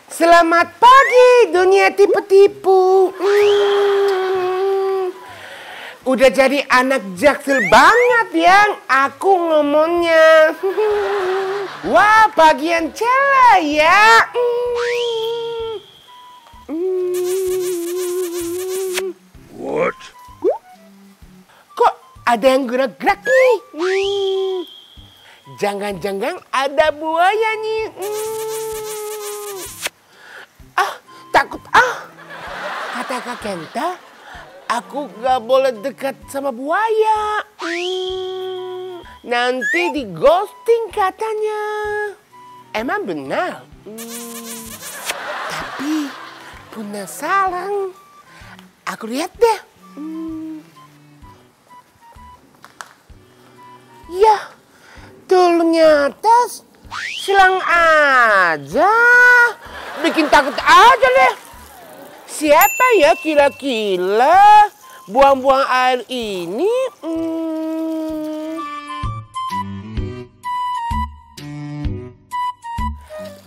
Selamat pagi dunia tipu-tipu. Udah jadi anak jaksel banget yang aku ngomongnya. Wah, bagian celah ya. What? Kok ada yang gerak-gerak nih? Jangan-jangan ada buaya nih. Takut kata Kak Kenta, aku gak boleh dekat sama buaya. Nanti di ghosting katanya. Emang benar? Tapi penasaran. Aku lihat deh. Ya, ternyata silang aja. Bikin takut aja deh. Siapa ya kira-kira buang-buang air ini?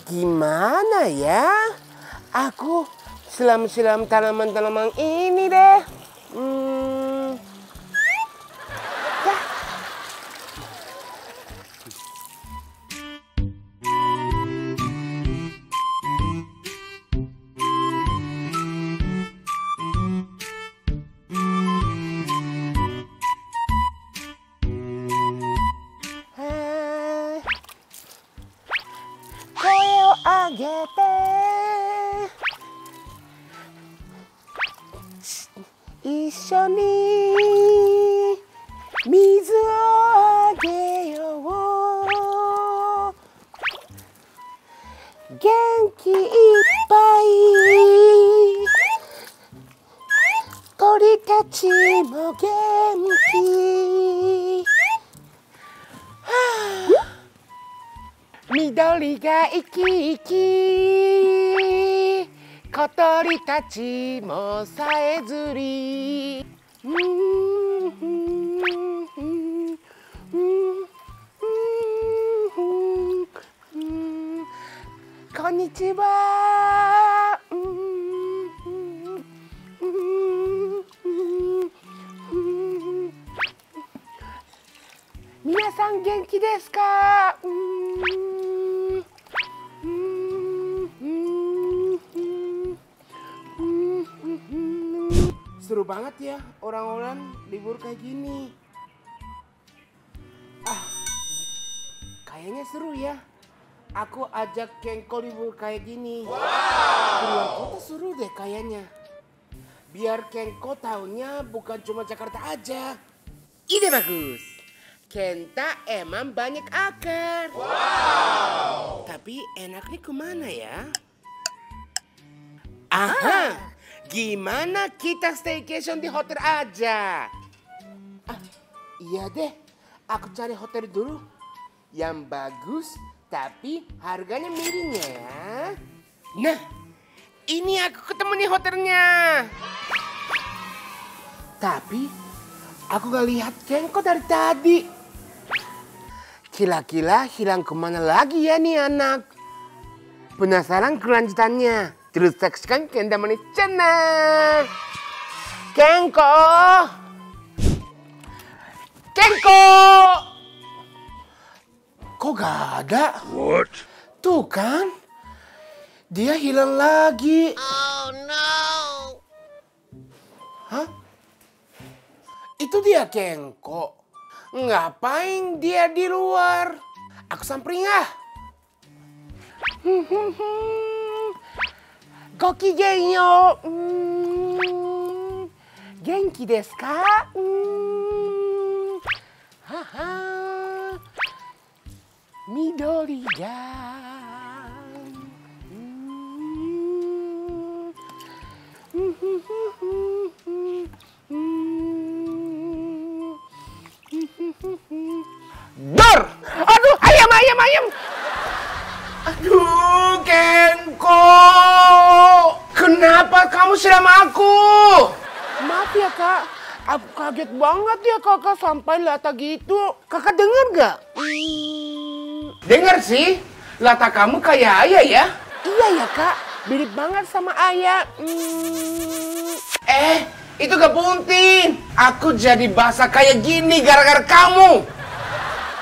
Gimana ya? Aku silam-silam tanaman-tanaman ini deh. Agete Ishoni Mizu o ageyo Genki ippai Tori tachi mo genki Midori ga iki-iki Kotori tachi mo saezuri Konnichiwa Minasan genki desu ka? Seru banget ya orang-orang libur kayak gini. Kayaknya seru ya. Aku ajak Kengko libur kayak gini. Keluar kota seru deh kayaknya. Biar Kengko tahunya bukan cuma Jakarta aja. Ide bagus. Kenta emang banyak akar. Tapi enaknya kemana ya? Aha. Gimana kita staycation di hotel aja? Iya deh, aku cari hotel dulu. Yang bagus, tapi harganya miringnya ya. Nah, ini aku ketemu nih hotelnya. Tapi, aku gak lihat Kengko dari tadi. Kira-kira hilang kemana lagi ya nih anak? Penasaran kelanjutannya? Terus saksikan Kenta Manis Channel. Kengko! Kengko! Kok gak ada? What? Tuh kan, dia hilang lagi. Oh no! Hah? Itu dia Kengko. Ngapain dia di luar? Aku samperin ya. Gokigenyo. Genki desu ka? Haha. Midori ga. Dor! Aduh, ayam! Aduh, Kengko! Kenapa kamu siram aku? Maaf ya, Kak. Aku kaget banget ya kakak sampai lata gitu. Kakak dengar gak? Dengar sih. Latar kamu kayak ayah ya? Iya ya kak, mirip banget sama ayah. Itu gak penting. Aku jadi basah kayak gini gara-gara kamu.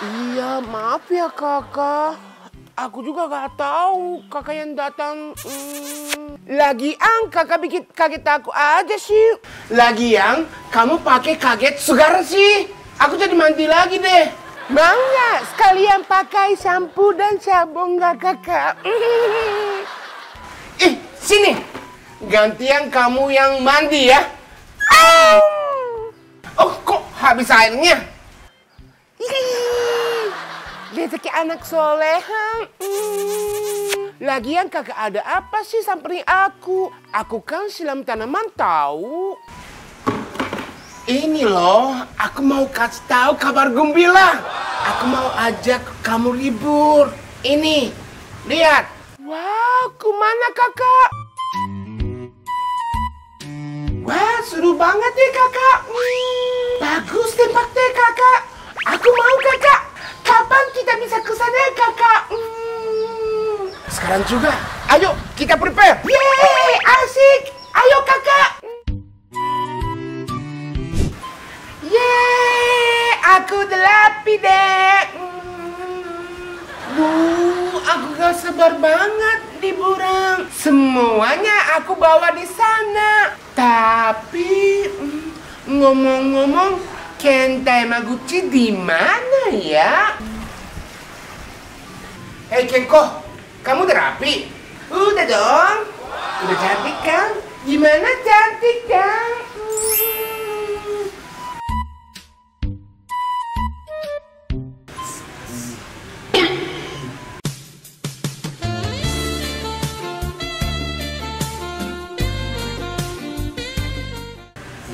Iya, maaf ya kakak. Aku juga gak tahu kakak yang datang. Lagian kakak bikin kaget aku aja sih. Lagian kamu pakai kaget segar sih. Aku jadi mandi lagi deh. Mau nggak sekalian pakai shampoo dan sabun nggak kakak? Sini. Gantian kamu yang mandi ya. Oh, kok habis airnya? Rezeki anak soleha. Lagian kakak ada apa sih samperin aku? Aku kan silam tanaman tahu. Ini loh, aku mau kasih tahu kabar gembira. Aku mau ajak kamu libur. Ini, lihat. Wah, kemana kakak? Wah, seru banget deh kakak. Bagus tempatnya kakak. Aku mau kakak. Kapan kita bisa ke sana kakak? Sekarang juga. Ayo, kita prepare. Yeay, asik. Ayo kakak. Yeay, aku udah rapi deh. Aku gak sabar banget liburan. Semuanya aku bawa di sana. Tapi ngomong-ngomong, Kentai Maguchi di mana ya? Hei Kenko, kamu udah rapi? Udah dong. Udah cantik kan? Gimana cantik kan?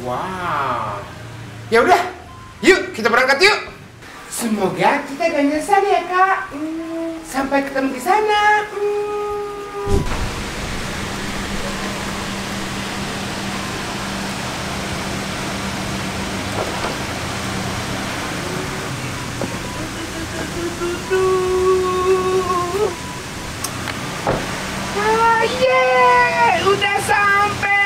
Wow. Ya udah, yuk kita berangkat yuk. Semoga kita gak nyesal ya kak. Sampai ketemu di sana. Yeay, udah sampai.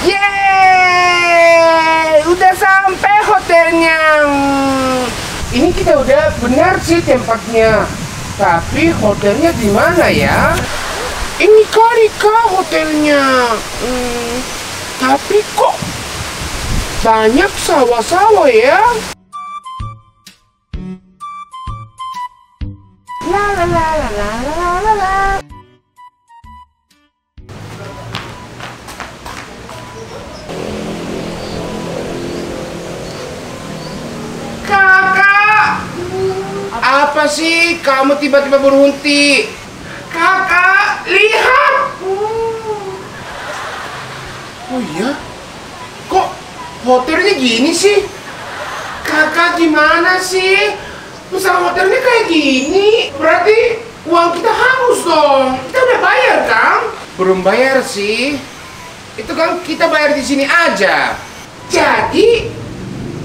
Yeay, udah sampai hotelnya. Ini kita udah benar sih tempatnya. Tapi hotelnya di mana ya? Ini kali kak hotelnya. Tapi kok banyak sawah-sawah ya? La la la la la la la la. Kakak! Apa sih kamu tiba-tiba berhenti? Kakak, lihat! Oh iya? Kok hotelnya gini sih? Kakak gimana sih? Misal hotelnya kayak gini, berarti uang kita hangus dong. Kita udah bayar kan? Belum bayar sih. Itu kan kita bayar di sini aja. Jadi,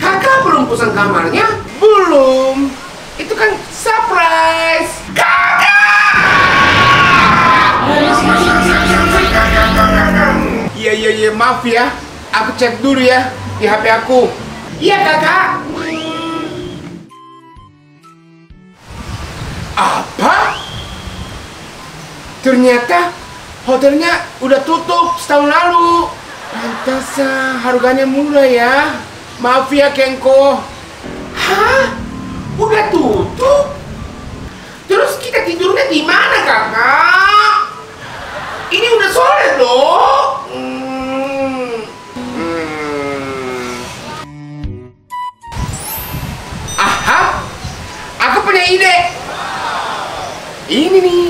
kakak belum pesan kamarnya? Belum. Itu kan surprise. Kakak! Iya, maaf ya. Aku cek dulu ya di HP aku. Iya, kakak. Apa? Ternyata hotelnya udah tutup setahun lalu. Pantesan harganya murah ya. Maaf ya, Kenko. Hah? Udah tutup? Terus kita tidurnya di mana, kakak? Ini udah sore loh. Aha, aku punya ide. Ini nih.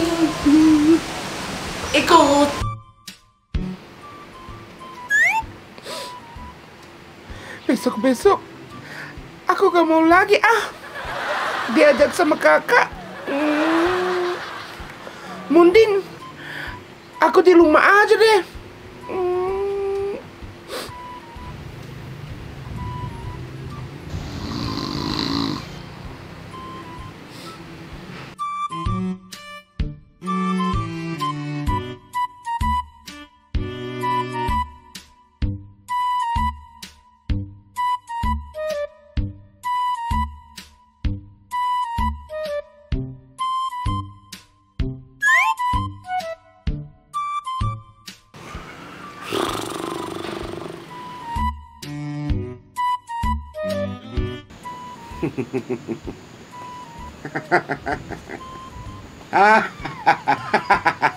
Ikut. Besok-besok aku gak mau lagi diajak sama kakak. Mending aku di rumah aja deh. Hahaha.